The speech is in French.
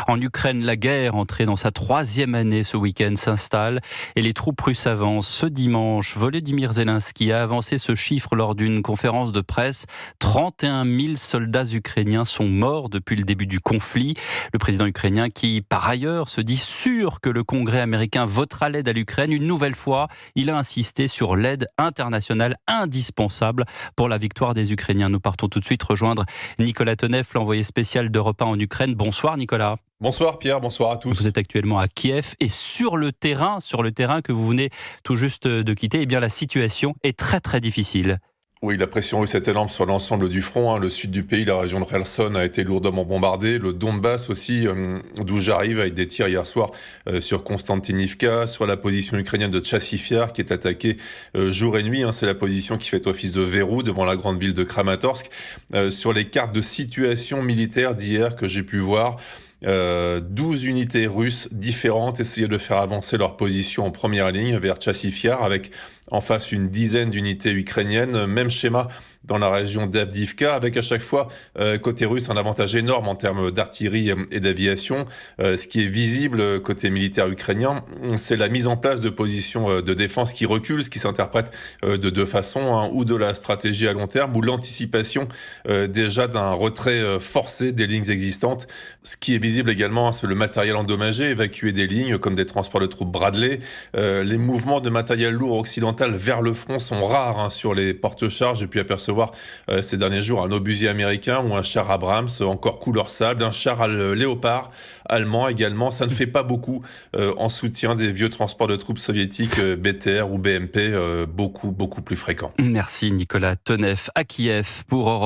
En Ukraine, la guerre, entrée dans sa 3e année ce week-end, s'installe et les troupes russes avancent. Ce dimanche, Volodymyr Zelensky a avancé ce chiffre lors d'une conférence de presse. 31 000 soldats ukrainiens sont morts depuis le début du conflit. Le président ukrainien qui, par ailleurs, se dit sûr que le Congrès américain votera l'aide à l'Ukraine. Une nouvelle fois, il a insisté sur l'aide internationale indispensable pour la victoire des Ukrainiens. Nous partons tout de suite rejoindre Nicolas Tonev, l'envoyé spécial d'Europe 1 en Ukraine. Bonsoir Nicolas. Bonsoir Pierre, bonsoir à tous. Vous êtes actuellement à Kiev et sur le terrain que vous venez tout juste de quitter, eh bien la situation est très très difficile. Oui, la pression russe est énorme sur l'ensemble du front. Le sud du pays, la région de Kherson a été lourdement bombardée. Le Donbass aussi, d'où j'arrive, avec des tirs hier soir sur Konstantinivka, sur la position ukrainienne de Chassiv Yar qui est attaquée jour et nuit. C'est la position qui fait office de verrou devant la grande ville de Kramatorsk. Sur les cartes de situation militaire d'hier que j'ai pu voir, 12 unités russes différentes essayaient de faire avancer leur position en première ligne vers Chassiv Yar, avec en face une dizaine d'unités ukrainiennes. Même schéma dans la région d'Avdiivka, avec à chaque fois, côté russe, un avantage énorme en termes d'artillerie et d'aviation. Ce qui est visible côté militaire ukrainien, c'est la mise en place de positions de défense qui reculent, ce qui s'interprète de deux façons, ou de la stratégie à long terme, ou l'anticipation déjà d'un retrait forcé des lignes existantes. Ce qui est visible également, c'est le matériel endommagé, évacuer des lignes comme des transports de troupes Bradley. Les mouvements de matériel lourd occidental vers le front sont rares sur les porte-charges. J'ai pu apercevoir ces derniers jours un obusier américain ou un char Abrams encore couleur sable, un char Léopard allemand également. Ça ne fait pas beaucoup en soutien des vieux transports de troupes soviétiques BTR ou BMP, beaucoup plus fréquents. Merci Nicolas Tonev à Kiev pour Europe